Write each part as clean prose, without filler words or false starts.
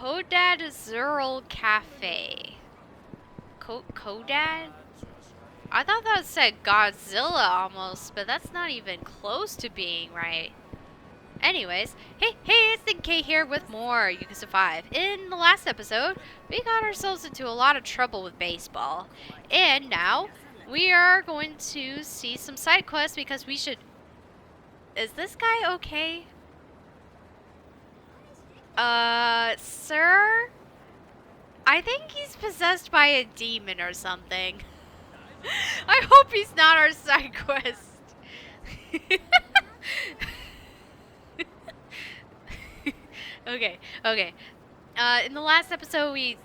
Kodad Zurl Cafe. Kodad? I thought that said Godzilla almost, but that's not even close to being right. Anyways, hey, it's K here with more Yakuza 5. In the last episode, we got ourselves into a lot of trouble with baseball. And now, we are going to see some side quests because we should... Is this guy okay? Sir? I think he's possessed by a demon or something. I hope he's not our side quest. Okay. In the last episode, we're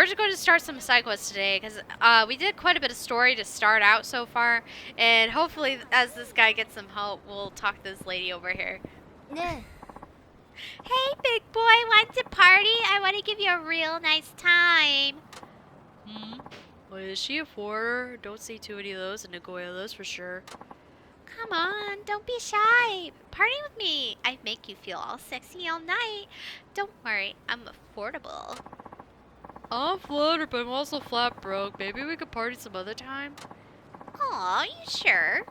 just going to start some side quests today, because we did quite a bit of story to start out so far, and hopefully, as this guy gets some help, we'll talk to this lady over here. Yeah. Hey, big boy, want to party? I want to give you a real nice time. Well, is she a foreigner? Don't see too many of those in Nagoya, those for sure. Come on, don't be shy. Party with me. I make you feel all sexy all night. Don't worry, I'm affordable. I'm flattered, but I'm also flat broke. Maybe we could party some other time. Aw, you sure?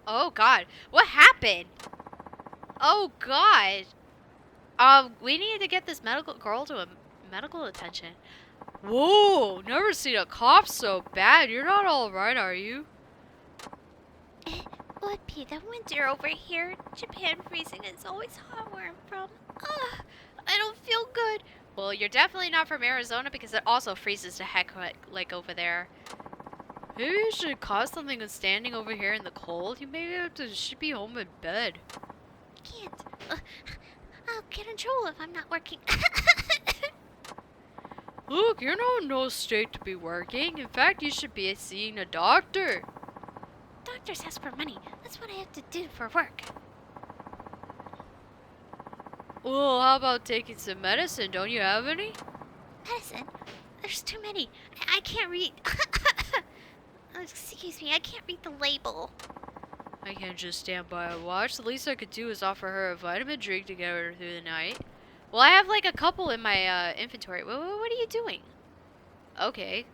Oh, God. What happened? Oh, God. We need to get this medical girl to a medical attention. Whoa, never seen a cough so bad. You're not all right, are you? Would be the winter over here. Japan freezing. It's always hot where I'm from. Ugh, I don't feel good. Well, you're definitely not from Arizona because it also freezes to heck like over there. Maybe you should cause something with standing over here in the cold. You should be home in bed. Can't. I'll get in trouble if I'm not working. Look, you're not in no state to be working. In fact, you should be seeing a doctor. Doctors ask for money. That's what I have to do for work. Well, how about taking some medicine? Don't you have any? Medicine? There's too many. I can't read. Excuse me, I can't read the label. I can't just stand by and watch. The least I could do is offer her a vitamin drink to get her through the night. Well, I have like a couple in my inventory. What are you doing? Okay.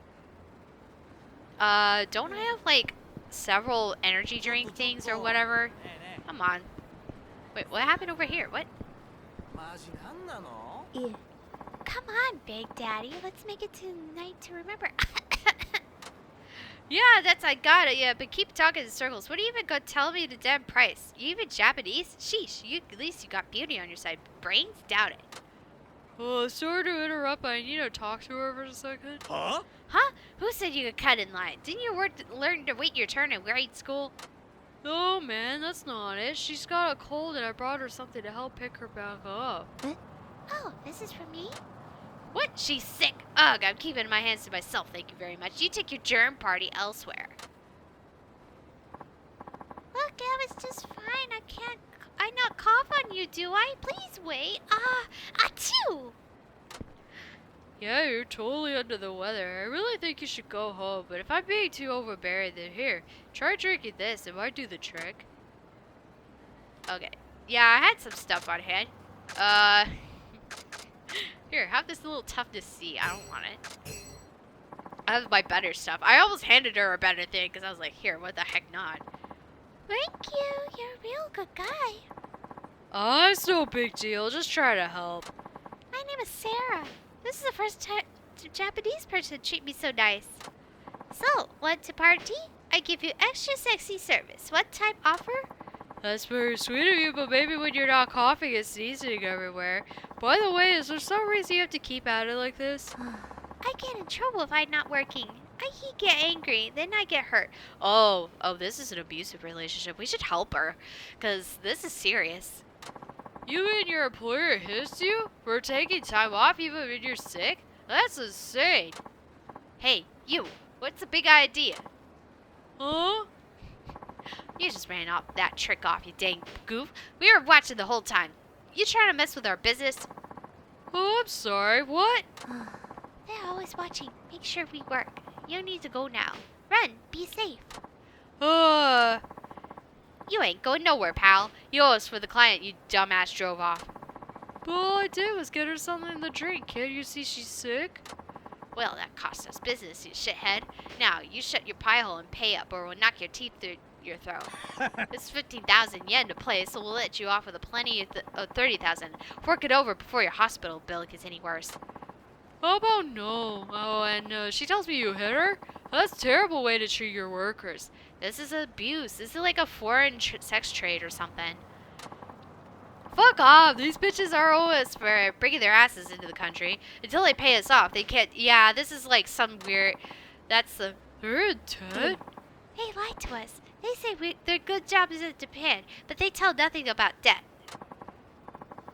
Don't I have like several energy drink things or whatever? Come on. Wait, what happened over here? What? Yeah. Come on, Big Daddy. Let's make it tonight to remember. Yeah, I got it. Yeah, but keep talking in circles. What do you even go tell me the damn price? You even Japanese? Sheesh, at least you got beauty on your side. Brains? Doubt it. Oh, sorry to interrupt, but I need to talk to her for a second. Huh? Huh? Who said you could cut in line? Didn't you learn to wait your turn in grade school? No, man, that's not it. She's got a cold and I brought her something to help pick her back up. Huh? Oh, this is for me? What? She's sick. Ugh, I'm keeping my hands to myself, thank you very much. You take your germ party elsewhere. Look, I was just fine. I not cough on you, do I? Please wait. Achoo! Yeah, you're totally under the weather. I really think you should go home, but if I'm being too overbearing, then here, try drinking this. It might do the trick. Okay. Yeah, I had some stuff on hand. Here, have this little toughness C. I don't want it. I have my better stuff. I almost handed her a better thing because I was like, here, what the heck not? Thank you. You're a real good guy. Oh, it's no big deal. Just try to help. My name is Sarah. This is the first Japanese person to treat me so nice. So, want to party? I give you extra sexy service. What type offer? That's very sweet of you, but maybe when you're not coughing and sneezing everywhere. By the way, is there some reason you have to keep at it like this? I get in trouble if I'm not working. I get angry, then I get hurt. Oh, this is an abusive relationship. We should help her, because this is serious. You and your employer hits you for taking time off even when you're sick? That's insane. Hey, you, what's the big idea? Huh? You just ran off that trick off, you dang goof. We were watching the whole time. You trying to mess with our business? Oh, I'm sorry. What? They're always watching. Make sure we work. You need to go now. Run. Be safe. You ain't going nowhere, pal. You owe us for the client you dumbass drove off. Well, I I did was get her something to drink. Can't you see she's sick? Well, that cost us business, you shithead. Now, you shut your pie hole and pay up, or we'll knock your teeth through your throat. It's 15,000 yen to play, so we'll let you off with a plenty of 30,000. Fork it over before your hospital bill gets any worse. How about no? Oh, and she tells me you hit her? That's a terrible way to treat your workers. This is abuse. This is like a foreign sex trade or something. Fuck off! These bitches are always for Bringing their asses into the country. Until they pay us off, they can't... Yeah, this is like some weird... That's the... They're dead? They lied to us. They say their good job is in Japan, but they tell nothing about debt.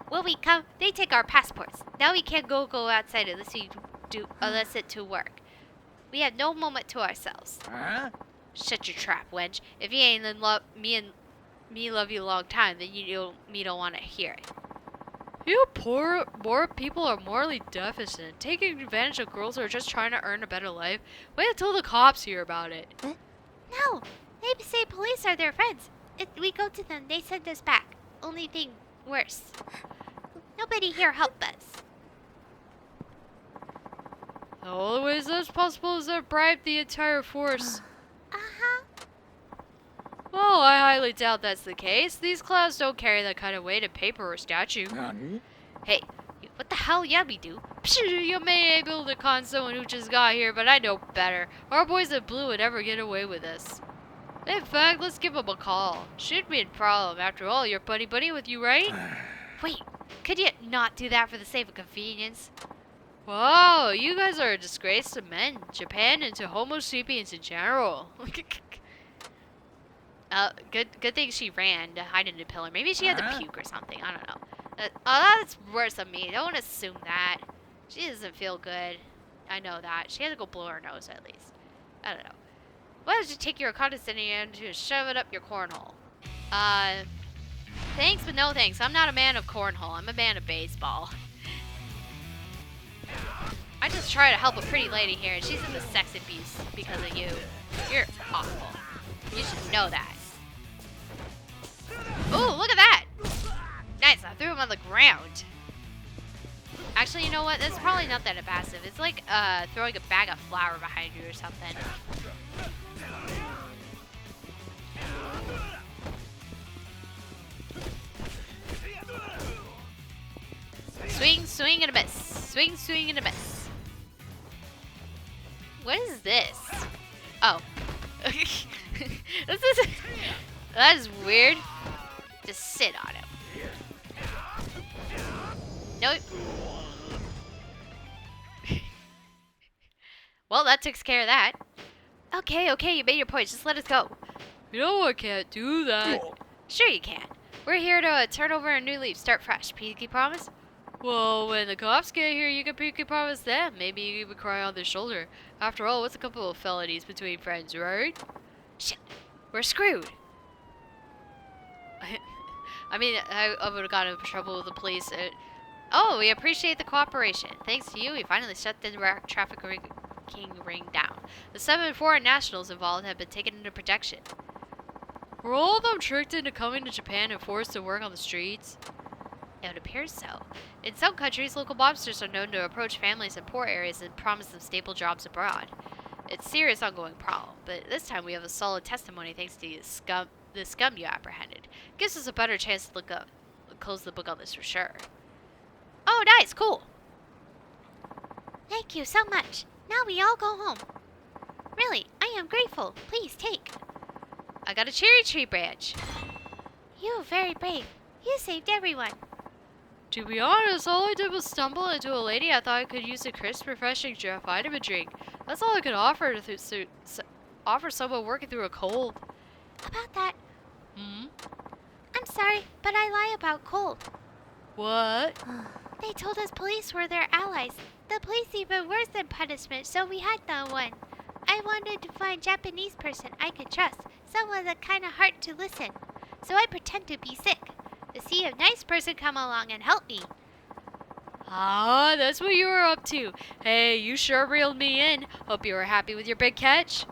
When we come, they take our passports. Now we can't go outside unless it's to work. We have no moment to ourselves. Huh? Shut your trap, wench. If you ain't in love, me love you a long time, then me don't want to hear it. You poor people are morally deficient, taking advantage of girls who are just trying to earn a better life. Wait until the cops hear about it. No, they say police are their friends. If we go to them, they send us back. Only thing worse. Nobody here helped us. The only way that's possible is to bribe the entire force. Uh-huh. Well, I highly doubt that's the case. These clowns don't carry that kind of weight in paper or statue. Hey, what the hell we do? Pshh, you may be able to con someone who just got here, but I know better. Our boys in blue would never get away with this. In fact, let's give them a call. Shouldn't be a problem. After all, you're buddy with you, right? Wait, could you not do that for the sake of convenience? Wow, you guys are a disgrace to men, Japan, and to Homo sapiens in general. Good thing she ran to hide in the pillar. Maybe she had to puke or something. I don't know. That's worse than me. Don't assume that. She doesn't feel good. I know that. She had to go blow her nose at least. I don't know. Why don't you take your condescending and to shove it up your cornhole? Thanks, but no thanks. I'm not a man of cornhole. I'm a man of baseball. I just try to help a pretty lady here, and she's in the sex abuse because of you. You're awful. You should know that. Ooh, look at that! Nice, I threw him on the ground. Actually, you know what? That's probably not that passive. It's like throwing a bag of flour behind you or something. Swing, swing, and a miss. Swing, swing, and a miss. What is this? Oh. That is weird. Just sit on him. Nope. Well, that takes care of that. Okay, you made your point. Just let us go. You know I can't do that. Sure you can. We're here to turn over a new leaf, start fresh. Pinky promise? Well, when the cops get here, you can pinky promise them. Maybe you even cry on their shoulder. After all, what's a couple of felonies between friends, right? Shit. We're screwed. I mean, I would have gotten into trouble with the police. Oh, we appreciate the cooperation. Thanks to you, we finally shut the traffic ring down. The 7 foreign nationals involved have been taken into protection. Were all of them tricked into coming to Japan and forced to work on the streets? It appears so. In some countries, local mobsters are known to approach families in poor areas and promise them stable jobs abroad. It's a serious ongoing problem, but this time we have a solid testimony thanks to the scum you apprehended. Gives us a better chance to close the book on this for sure. Oh, nice, cool. Thank you so much. Now we all go home. Really, I am grateful. Please take. I got a cherry tree branch. You are very brave. You saved everyone. To be honest, all I did was stumble into a lady I thought I could use a crisp, refreshing vitamin drink. That's all I could offer to offer someone working through a cold. About that, I'm sorry, but I lie about cold. What? They told us police were their allies. The police even worse than punishment, so we had that one. I wanted to find a Japanese person I could trust, someone that kind of hard to listen. So I pretend to be sick, to see a nice person come along and help me. Ah, that's what you were up to. Hey, you sure reeled me in. Hope you were happy with your big catch.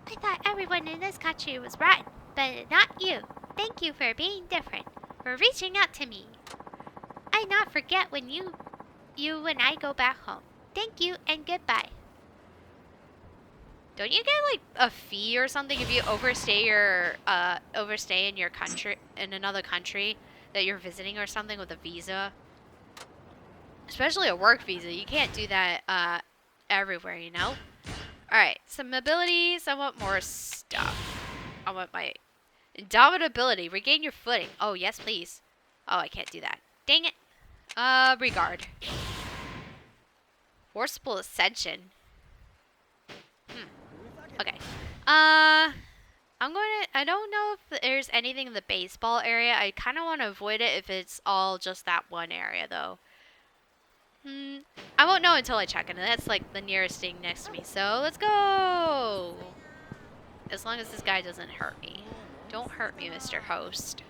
I thought everyone in this country was rotten, but not you. Thank you for being different, for reaching out to me. I not forget when you and I go back home. Thank you and goodbye. Don't you get like a fee or something if you overstay in your country, in another country that you're visiting or something with a visa? Especially a work visa. You can't do that everywhere, you know? Alright, some abilities. I want more stuff. I want my indomitability. Regain your footing. Oh, yes, please. Oh, I can't do that. Dang it. Regard. Forcible ascension. Okay. I don't know if there's anything in the baseball area. I kind of want to avoid it if it's all just that one area, though. I won't know until I check, and that's like the nearest thing next to me. So let's go. As long as this guy doesn't hurt me. Don't hurt me, Mr. Host.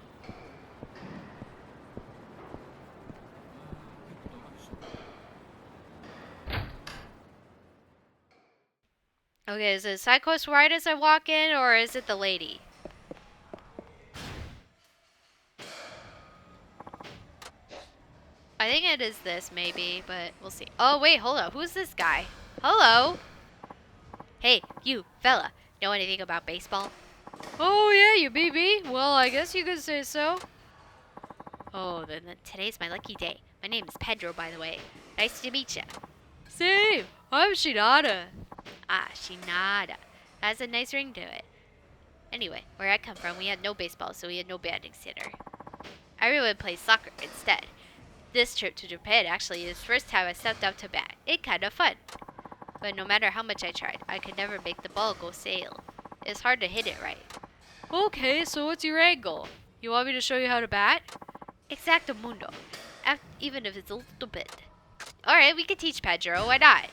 Okay, is it side quest right as I walk in, or is it the lady? I think it is this, maybe, but we'll see. Oh, wait, hold up. Who's this guy? Hello? Hey, you, fella. Know anything about baseball? Oh, yeah, you BB? Well, I guess you could say so. Oh, then today's my lucky day. My name is Pedro, by the way. Nice to meet ya. Same. I'm Shinada. Ah, Shinada. Has a nice ring to it. Anyway, where I come from, we had no baseball, so we had no batting center. Everyone plays soccer instead. This trip to Japan actually is the first time I stepped out to bat. It's kind of fun. But no matter how much I tried, I could never make the ball go sail. It's hard to hit it right. Okay, so what's your angle? You want me to show you how to bat? Exacto mundo. Even if it's a little bit. Alright, we can teach Pedro. Why not?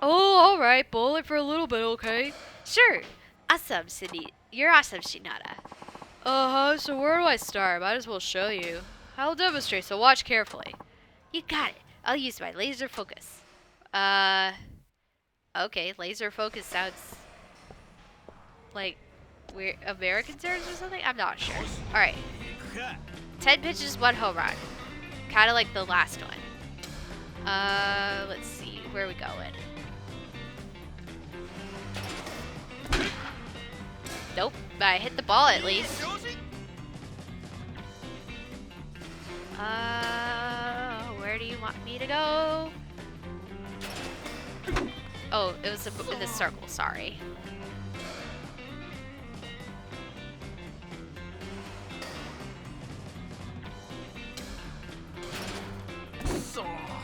Oh, alright. Bowl it for a little bit, okay? Sure. Awesome, Cindy. You're awesome, Shinada. Uh-huh, so where do I start? Might as well show you. I'll demonstrate, so watch carefully. You got it. I'll use my laser focus. Okay, laser focus sounds like weird American terms or something? I'm not sure. Alright. 10 pitches, 1 home run. Kinda like the last one. Let's see. Where are we going? Nope. But I hit the ball at least. Where do you want me to go? Oh, it was in the circle, sorry.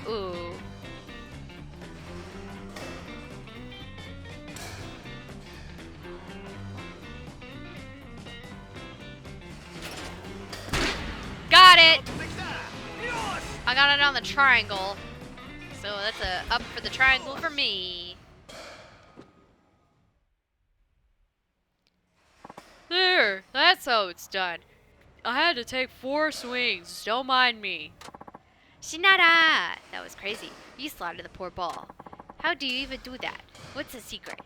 Ooh. Got it! I got it on the triangle. So that's a up for the triangle for me. There, that's how it's done. I had to take 4 swings. Don't mind me. Shinada! That was crazy. You slaughtered the poor ball. How do you even do that? What's the secret?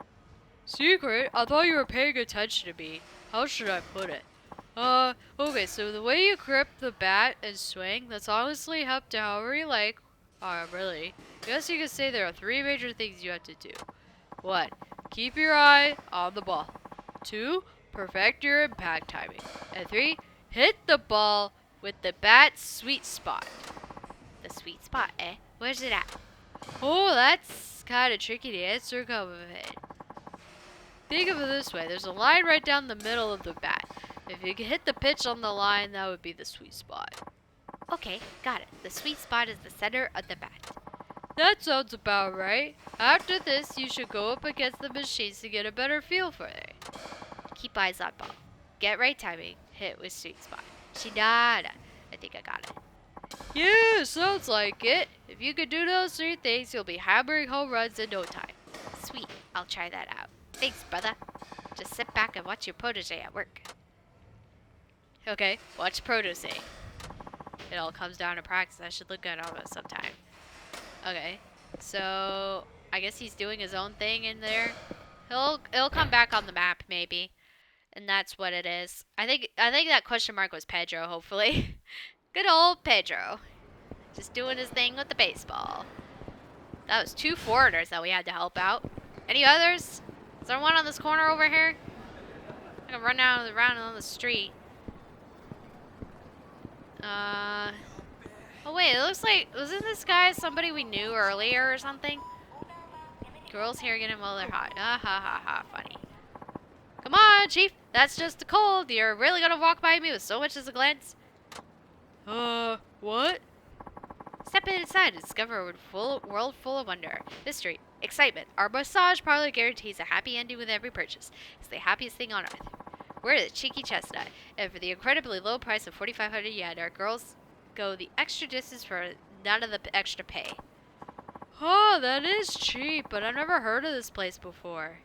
Secret? I thought you were paying attention to me. How should I put it? Okay, so the way you grip the bat and swing, that's honestly up to however you like. Really. I guess you could say there are 3 major things you have to do. 1. Keep your eye on the ball. 2. Perfect your impact timing. And 3. Hit the ball with the bat's sweet spot. The sweet spot, eh? Where's it at? Oh, that's kind of tricky to answer, come of it. Think of it this way. There's a line right down the middle of the bat. If you can hit the pitch on the line, that would be the sweet spot. Okay, got it. The sweet spot is the center of the bat. That sounds about right. After this, you should go up against the machines to get a better feel for it. Keep eyes on ball. Get right timing. Hit with sweet spot. Shinada. I think I got it. Yeah, sounds like it. If you could do those 3 things, you'll be hammering home runs in no time. Sweet. I'll try that out. Thanks, brother. Just sit back and watch your protege at work. Okay, watch protege. It all comes down to practice. I should look at all of it sometime. Okay, so I guess he's doing his own thing in there. It'll come back on the map maybe, and that's what it is. I think that question mark was Pedro. Hopefully, Good old Pedro. Just doing his thing with the baseball. That was 2 foreigners that we had to help out. Any others? Is there one on this corner over here? I'm gonna run down around on the street. Oh wait, it looks like, wasn't this guy somebody we knew earlier or something? Girls here getting while they're hot. Ah ha ha ha, funny. Come on, Chief. That's just a cold. You're really gonna walk by me with so much as a glance? What? Step inside and discover a world full of wonder, mystery, excitement. Our massage parlor guarantees a happy ending with every purchase. It's the happiest thing on earth. We're the cheeky chestnut, and for the incredibly low price of 4,500 yen, our girls go the extra distance for none of the extra pay. Oh, that is cheap, but I've never heard of this place before.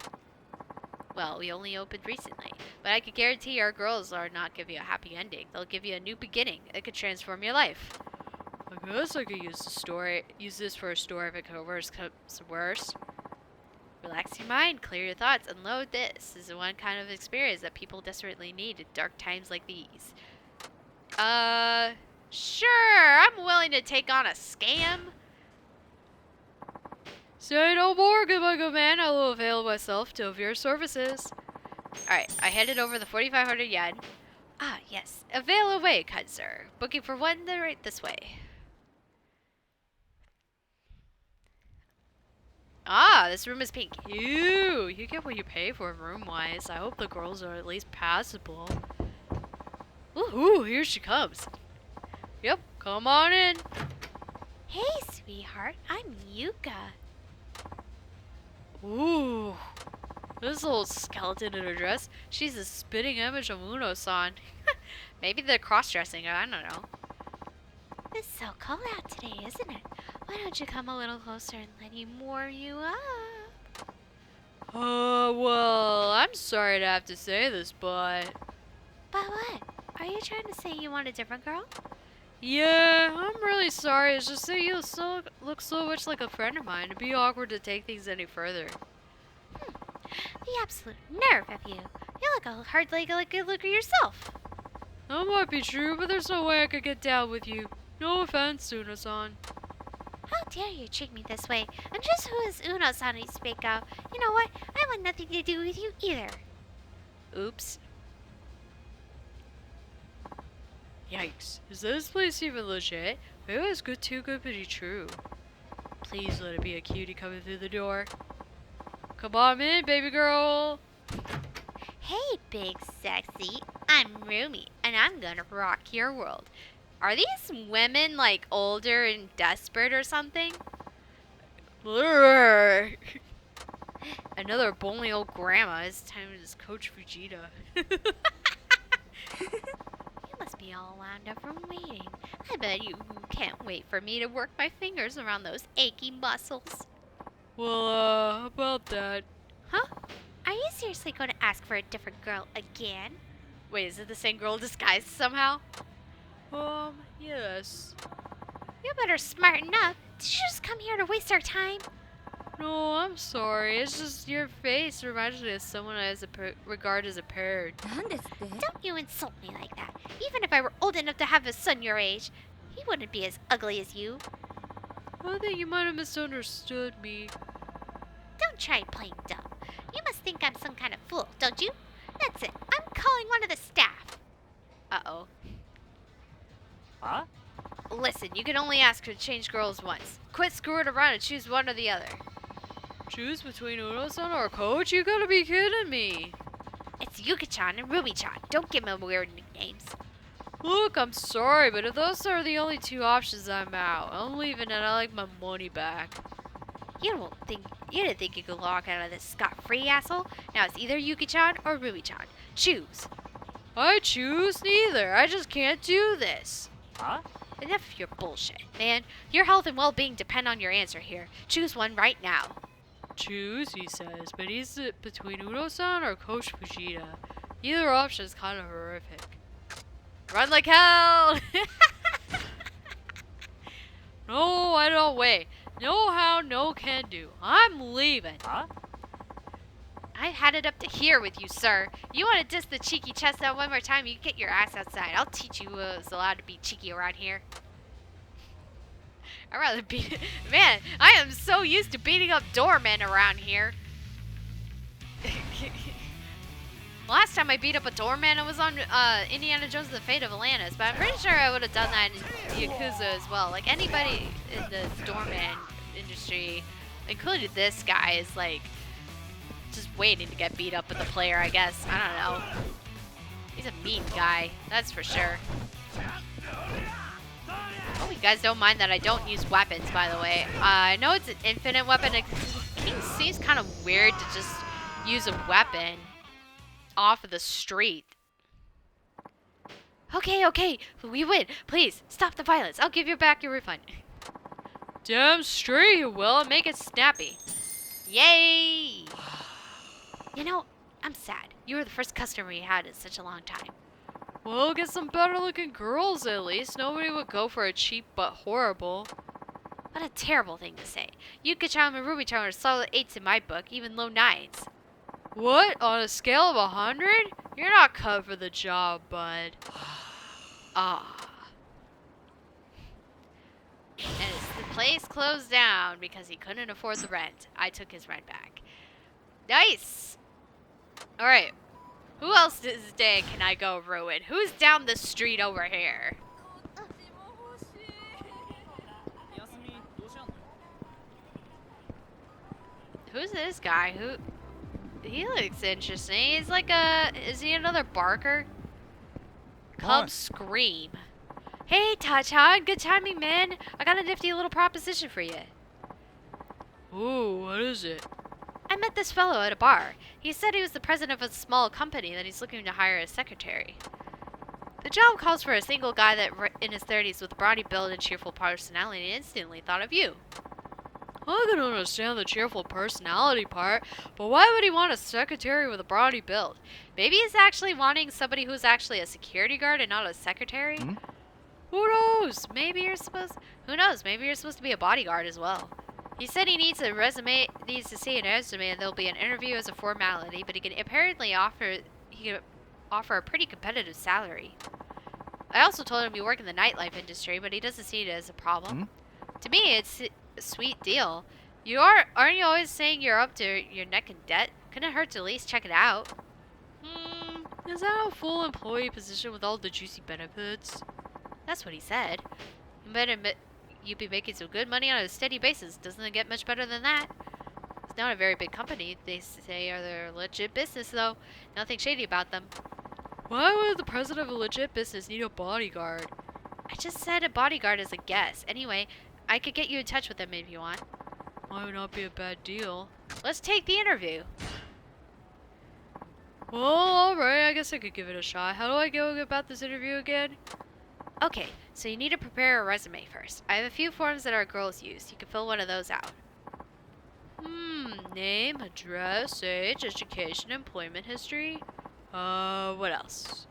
Well, we only opened recently, but I could guarantee our girls are not give you a happy ending. They'll give you a new beginning. It could transform your life. I guess I could use this for a story if it comes worse. Relax your mind, clear your thoughts, unload this. This is the one kind of experience that people desperately need in dark times like these. Sure, I'm willing to take on a scam. Say no more, good man. I will avail myself of your services. Alright, I handed over the 4,500 yen. Ah, yes. Avail away, kind sir. Booking for one right this way. Ah, this room is pink. Ew, you get what you pay for room-wise. I hope the girls are at least passable. Ooh, here she comes. Yep, come on in. Hey, sweetheart. I'm Yuka. Ooh, this little skeleton in her dress. She's a spitting image of Uno-san. Maybe they're cross-dressing. I don't know. It's so cold out today, isn't it? Why don't you come a little closer and let me warm you up? Well, I'm sorry to have to say this, but... But what? Are you trying to say you want a different girl? Yeah, I'm really sorry. It's just that you look so much like a friend of mine. It'd be awkward to take things any further. The absolute nerve of you. You look hardly like a good looker yourself. That might be true, but there's no way I could get down with you. No offense, Una-san. How dare you treat me this way? And just who is Uno-san you speak of? You know what? I want nothing to do with you either. Oops. Yikes. Is this place even legit? Maybe it's too good to be true. Please let it be a cutie coming through the door. Come on in, baby girl. Hey, big sexy. I'm Rumi, and I'm gonna rock your world. Are these women, like, older and desperate or something? Another bony old grandma. It's time to just coach Fujita. You must be all wound up from waiting. I bet you can't wait for me to work my fingers around those achy muscles. Well, how about that? Huh? Are you seriously going to ask for a different girl again? Wait, is it the same girl disguised somehow? Yes. You better smarten up. Did you just come here to waste our time? No, I'm sorry. It's just your face reminds me of someone I regard as a parent. Don't you insult me like that. Even if I were old enough to have a son your age, he wouldn't be as ugly as you. I think you might have misunderstood me. Don't try playing dumb. You must think I'm some kind of fool, don't you? That's it. I'm calling one of the staff. Uh-oh. Huh? Listen, you can only ask her to change girls once. Quit screwing around and choose one or the other. Choose between Uno-san or Coach? You gotta be kidding me. It's Yuki-chan and Ruby-chan. Don't give them weird nicknames. Look, I'm sorry, but if those are the only two options, I'm out. I'm leaving and I like my money back. You didn't think you could walk out of this scot-free, asshole? Now it's either Yuki-chan or Ruby-chan. Choose. I choose neither. I just can't do this. Huh? Enough of your bullshit, man. Your health and well-being depend on your answer here. Choose one right now. Choose, he says, but is it between Uno-san or Coach Fujita? Either option is kind of horrific. Run like hell! No, I don't wait. No how, no can do. I'm leaving. Huh? I've had it up to here with you, sir. You want to diss the cheeky chestnut one more time, you get your ass outside. I'll teach you who's allowed to be cheeky around here. I'd rather be... Man, I am so used to beating up doormen around here. Last time I beat up a doorman, it was on Indiana Jones and the Fate of Atlantis, but I'm pretty sure I would have done that in Yakuza as well. Like, anybody in the doorman industry, including this guy, is like just waiting to get beat up with the player, I guess. I don't know. He's a mean guy, that's for sure. Oh, you guys don't mind that I don't use weapons, by the way. I know it's an infinite weapon. It seems kind of weird to just use a weapon off of the street. Okay, we win. Please, stop the violence. I'll give you back your refund. Damn straight you will, and make it snappy. Yay! You know, I'm sad. You were the first customer we had in such a long time. Well, get some better looking girls at least. Nobody would go for a cheap but horrible. What a terrible thing to say. Yuka-chan and Ruby-chan are solid 8s in my book, even low 9s. What? On a scale of 100? You're not cut for the job, bud. Ah. And the place closed down because he couldn't afford the rent. I took his rent back. Nice! Alright. Who else this day can I go ruin? Who's down the street over here? Who's this guy? He looks interesting. He's like is he another barker? Come scream. Hey, Tachan, good timing, man. I got a nifty little proposition for you. Ooh, what is it? I met this fellow at a bar. He said he was the president of a small company that he's looking to hire as secretary. The job calls for a single guy that in his 30s with a brawny build and cheerful personality, and instantly thought of you. I can understand the cheerful personality part, but why would he want a secretary with a brawny build? Maybe he's actually wanting somebody who's actually a security guard and not a secretary? Who knows? Maybe you're supposed... Who knows? Maybe you're supposed to be a bodyguard as well. He said he needs to see an resume, and there'll be an interview as a formality, but he can apparently offer a pretty competitive salary. I also told him you work in the nightlife industry, but he doesn't see it as a problem. To me, it's a sweet deal. Aren't you always saying you're up to your neck in debt? Couldn't hurt to at least check it out. Is that a full employee position with all the juicy benefits? That's what he said. You better admit you'd be making some good money on a steady basis. Doesn't it get much better than that? It's not a very big company. They say they're a legit business, though. Nothing shady about them. Why would the president of a legit business need a bodyguard? I just said a bodyguard as a guess. Anyway, I could get you in touch with them if you want. Why would not be a bad deal? Let's take the interview. Well, alright, I guess I could give it a shot. How do I go about this interview again? Okay, so you need to prepare a resume first. I have a few forms that our girls use. You can fill one of those out. Name, address, age, education, employment history. What else?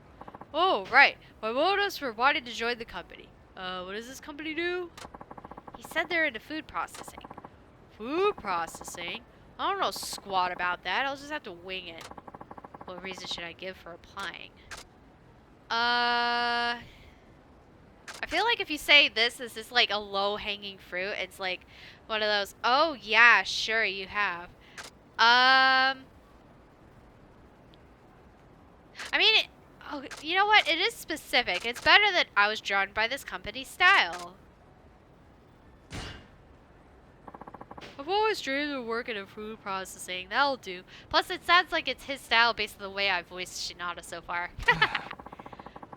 Oh, right. My motives for wanting to join the company. What does this company do? He said they're into food processing. Food processing? I don't know squat about that. I'll just have to wing it. What reason should I give for applying? I feel like if you say this is like a low-hanging fruit, it's like one of those, oh yeah, sure you have. I mean, you know what? It is specific. It's better that I was drawn by this company's style. I've always dreamed of working in food processing. That'll do. Plus, it sounds like it's his style based on the way I've voiced Shinada so far.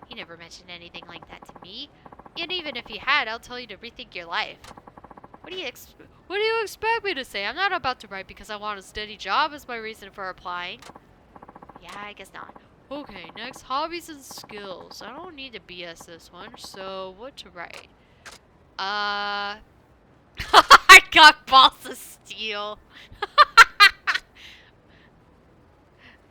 He never mentioned anything like that to me. And even if he had, I'll tell you to rethink your life. What do you expect me to say? I'm not about to write because I want a steady job as my reason for applying. Yeah, I guess not. Okay, next, hobbies and skills. I don't need to BS this one, so what to write? I got balls of steel.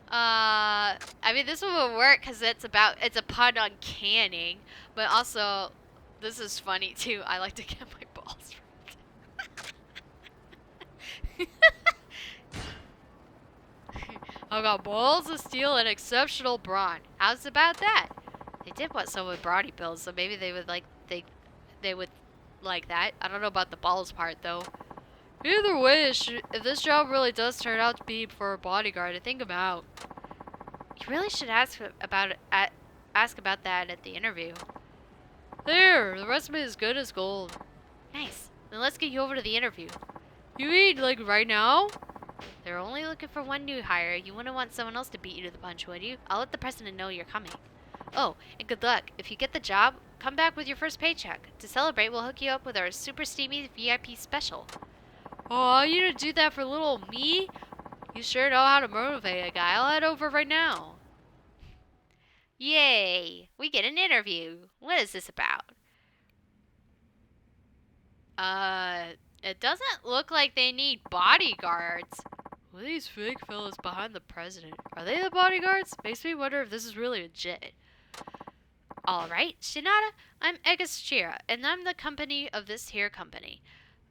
I mean, this one will work because it's a pun on canning, but also, this is funny too. I like to get my balls ripped. I've got balls of steel and exceptional brawn. How's about that? They did want someone with body builds, so maybe they would they would like that. I don't know about the balls part though. Either way, if this job really does turn out to be for a bodyguard, I think I'm out. You really should ask about that at the interview. There, the resume is good as gold. Nice. Then let's get you over to the interview. You mean like right now? They're only looking for one new hire. You wouldn't want someone else to beat you to the punch, would you? I'll let the president know you're coming. Oh, and good luck. If you get the job, come back with your first paycheck. To celebrate, we'll hook you up with our super steamy VIP special. Oh, you to do that for little me? You sure know how to motivate a guy. I'll head over right now. Yay! We get an interview. What is this about? It doesn't look like they need bodyguards. Who are these fake fellas behind the president? Are they the bodyguards? Makes me wonder if this is really legit. Alright, Shinada, I'm Egashira, and I'm the company of this here company.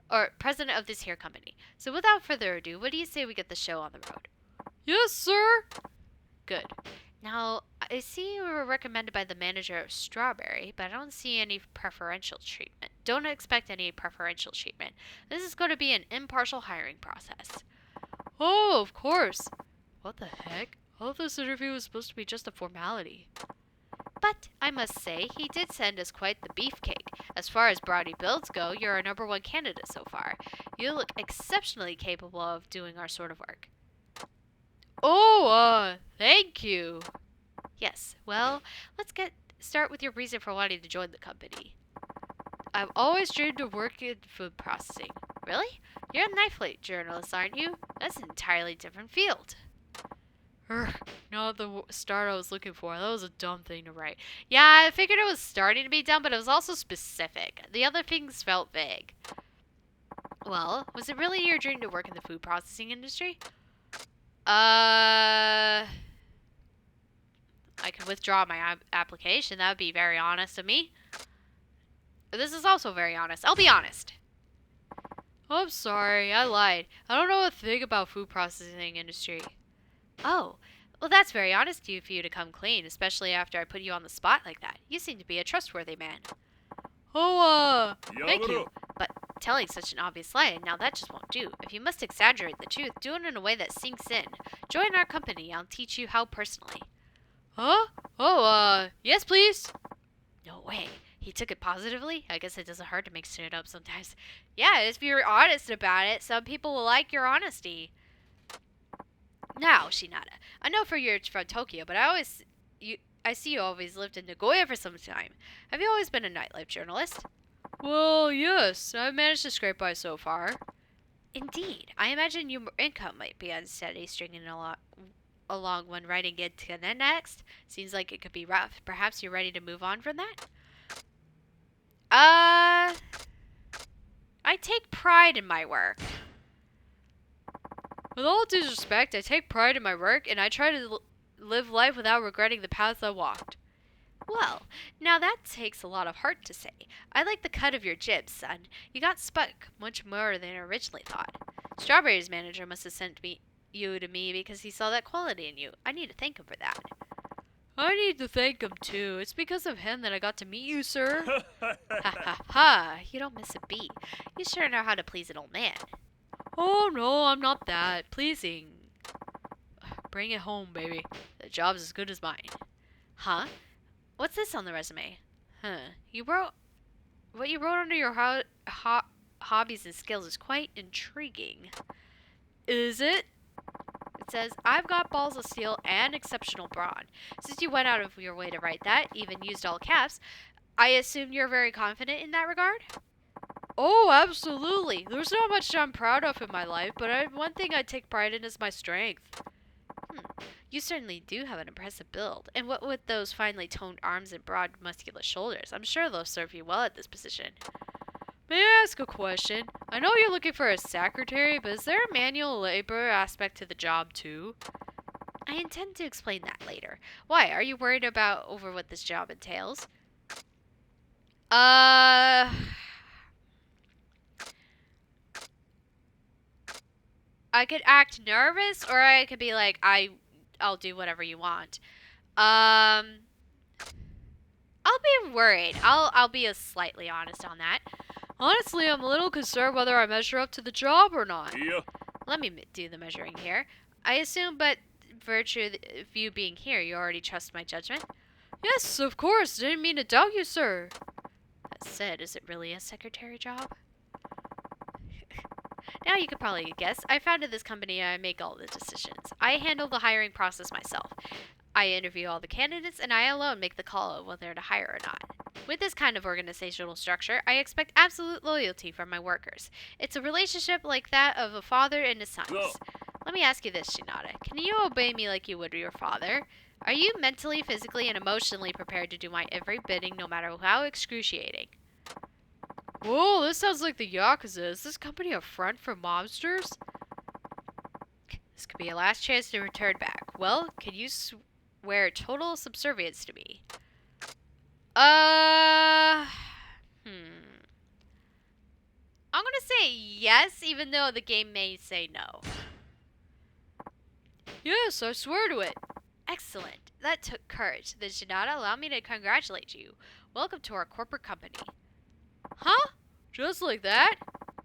Or president of this here company. So without further ado, what do you say we get the show on the road? Yes, sir. Good. Now, I see you were recommended by the manager of Strawberry, but I don't see any preferential treatment. Don't expect any preferential treatment. This is going to be an impartial hiring process. Oh, of course. What the heck? I thought this interview was supposed to be just a formality. But I must say, he did send us quite the beefcake. As far as body builds go, you're our #1 candidate so far. You look exceptionally capable of doing our sort of work. Oh, thank you. Yes, well, let's start with your reason for wanting to join the company. I've always dreamed of working in food processing. Really? You're a knife-plate journalist, aren't you? That's an entirely different field. Not the start I was looking for. That was a dumb thing to write. Yeah, I figured it was starting to be dumb, but it was also specific. The other things felt vague. Well, was it really your dream to work in the food processing industry? I could withdraw my application. That would be very honest of me. This is also very honest. I'll be honest. I'm sorry, I lied. I don't know a thing about food processing industry. Oh, well, that's very honest of you to come clean, especially after I put you on the spot like that. You seem to be a trustworthy man. Oh, thank you. But telling such an obvious lie, now that just won't do. If you must exaggerate the truth, do it in a way that sinks in. Join our company. I'll teach you how personally. Huh? Oh, yes, please. No way. He took it positively? I guess it doesn't hurt to make shit up sometimes. Yeah, if you're honest about it, some people will like your honesty. Now, Shinada, I know you're from Tokyo, but I see you always lived in Nagoya for some time. Have you always been a nightlife journalist? Well, yes, I've managed to scrape by so far. Indeed. I imagine your income might be unsteady, stringing along when writing it to the next. Seems like it could be rough. Perhaps you're ready to move on from that? I take pride in my work. With all due respect, I take pride in my work, and I try to live life without regretting the path I walked. Well, now that takes a lot of heart to say. I like the cut of your jib, son. You got stuck much more than I originally thought. Strawberry's manager must have sent you to me because he saw that quality in you. I need to thank him for that. I need to thank him, too. It's because of him that I got to meet you, sir. Ha ha ha, you don't miss a beat. You sure know how to please an old man. Oh, no, I'm not that. Pleasing. Bring it home, baby. The job's as good as mine. Huh? What's this on the resume? What you wrote under your hobbies and skills is quite intriguing. Is it? It says, I've got balls of steel and exceptional brawn. Since you went out of your way to write that, even used all caps, I assume you're very confident in that regard? Oh, absolutely. There's not much I'm proud of in my life, but one thing I take pride in is my strength. You certainly do have an impressive build, and what with those finely toned arms and broad, muscular shoulders, I'm sure they'll serve you well at this position. May I ask a question? I know you're looking for a secretary, but is there a manual labor aspect to the job, too? I intend to explain that later. Why, are you worried over what this job entails? I could act nervous, or I could be like, I I'll do whatever you want. I'll be worried. I'll be slightly honest on that. Honestly, I'm a little concerned whether I measure up to the job or not. Yeah. Let me do the measuring here. I assume, but virtue of you being here, you already trust my judgment. Yes, of course. Didn't mean to doubt you, sir. That said, is it really a secretary job? Now you could probably guess. I founded this company and I make all the decisions. I handle the hiring process myself. I interview all the candidates and I alone make the call of whether to hire or not. With this kind of organizational structure, I expect absolute loyalty from my workers. It's a relationship like that of a father and his sons. Go. Let me ask you this, Shinada. Can you obey me like you would your father? Are you mentally, physically, and emotionally prepared to do my every bidding, no matter how excruciating? Whoa, this sounds like the Yakuza. Is this company a front for mobsters? This could be a last chance to return back. Well, can you swear total subservience to me? I'm gonna say yes, even though the game may say no. Yes, I swear to it. Excellent. That took courage. Then Shinada, allow me to congratulate you. Welcome to our corporate company. Huh? Just like that?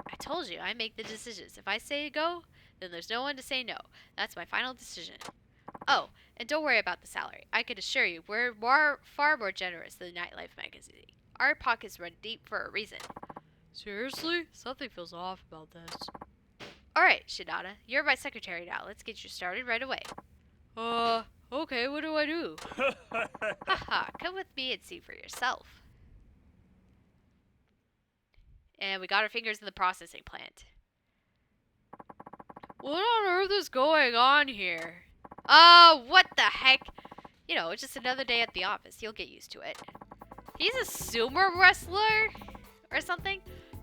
I told you, I make the decisions. If I say go, then there's no one to say no. That's my final decision. Oh, and don't worry about the salary. I can assure you, we're far more generous than Nightlife magazine. Our pockets run deep for a reason. Seriously? Something feels off about this. Alright, Shinada, you're my secretary now. Let's get you started right away. Okay, what do I do? Haha, come with me and see for yourself. And we got our fingers in the processing plant. What on earth is going on here? Oh, what the heck? You know, it's just another day at the office. You'll get used to it. He's a sumo wrestler? Or something?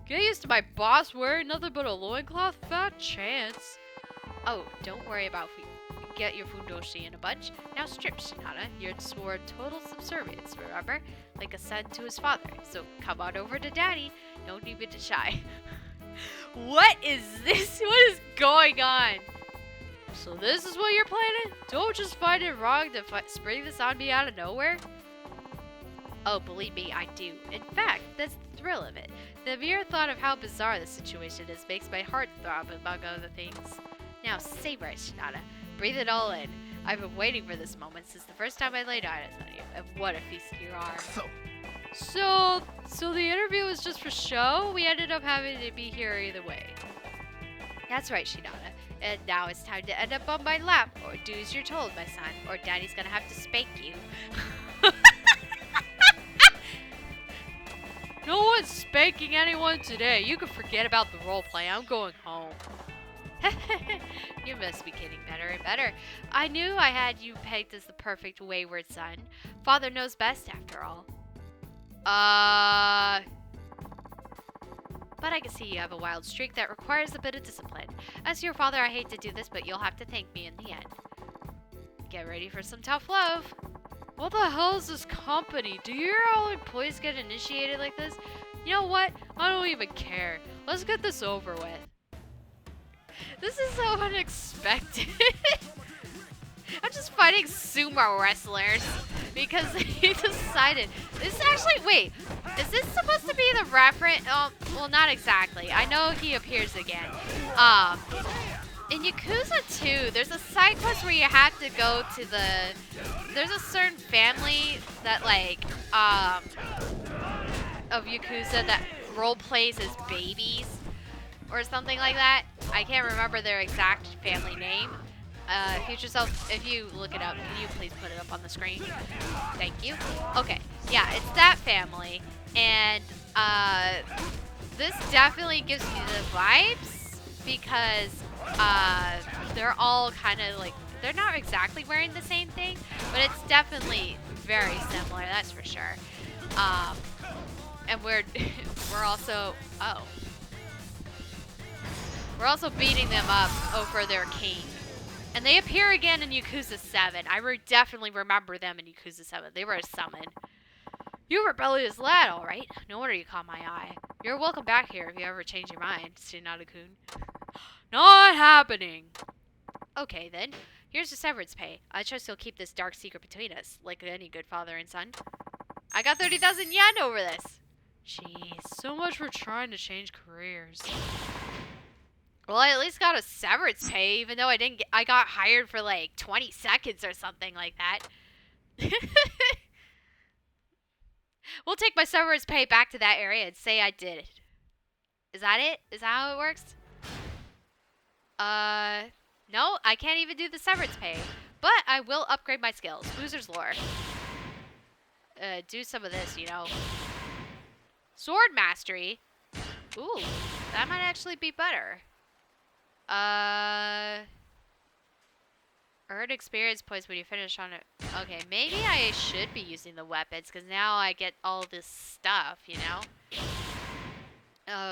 Get used to my boss wearing nothing but a loincloth? Fat chance. Oh, don't worry about if we get your fundoshi in a bunch. Now strip, Shinada. You're swore total subservience, remember? Like a son to his father. So come on over to daddy. Don't even be shy. What is this? What is going on? So this is what you're planning? Don't just find it wrong to spring this on me out of nowhere? Oh, believe me, I do. In fact, that's the thrill of it. The mere thought of how bizarre the situation is makes my heart throb, among other things. Now, savor it, Shinada. Breathe it all in. I've been waiting for this moment since the first time I laid eyes on you, and what a feast you are. So the interview was just for show? We ended up having to be here either way. That's right, Shinada. And now it's time to end up on my lap, or do as you're told, my son, or Daddy's gonna have to spank you. No one's spanking anyone today. You can forget about the role play. I'm going home. You must be getting better and better. I knew I had you pegged as the perfect wayward son. Father knows best, after all. But I can see you have a wild streak that requires a bit of discipline. As your father, I hate to do this, but you'll have to thank me in the end. Get ready for some tough love. What the hell is this company? Do your all employees get initiated like this? You know what? I don't even care. Let's get this over with. This is so unexpected. I'm just fighting sumo wrestlers because he decided. This is actually, wait, is this supposed to be the reference? Well, not exactly. I know he appears again. In Yakuza 2, there's a side quest where you have to go to there's a certain family that, like, of Yakuza that role plays as babies or something like that. I can't remember their exact family name. If you look it up, can you please put it up on the screen? Thank you. Okay, yeah, it's that family, and this definitely gives me the vibes because they're all kind of like, they're not exactly wearing the same thing, but it's definitely very similar, that's for sure. And we're also, we're also beating them up over their king. And they appear again in Yakuza 7. I definitely remember them in Yakuza 7. They were a summon. You rebellious lad, alright. No wonder you caught my eye. You're welcome back here if you ever change your mind, Shinada-kun. Not happening. Okay then. Here's your severance pay. I trust you'll keep this dark secret between us, like any good father and son. I got 30,000 yen over this. Jeez, so much for trying to change careers. Well, I at least got a severance pay, even though I got hired for like 20 seconds or something like that. We'll take my severance pay back to that area and say I did it. Is that it? Is that how it works? No, I can't even do the severance pay. But I will upgrade my skills. Boozer's lore. Do some of this, you know. Sword mastery. Ooh, that might actually be better. Earn experience points when you finish on it. Okay, maybe I should be using the weapons, because now I get all this stuff, you know?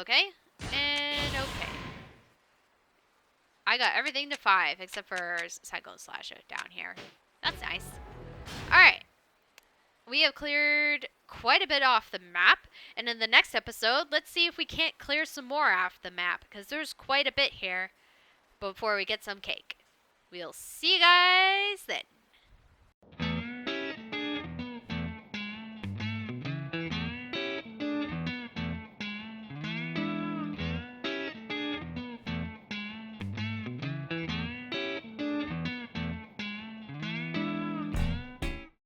Okay, and okay. I got everything to 5, except for Cyclone Slasher down here. That's nice. Alright. We have cleared quite a bit off the map, and in the next episode, let's see if we can't clear some more off the map, because there's quite a bit here before we get some cake. We'll see you guys then.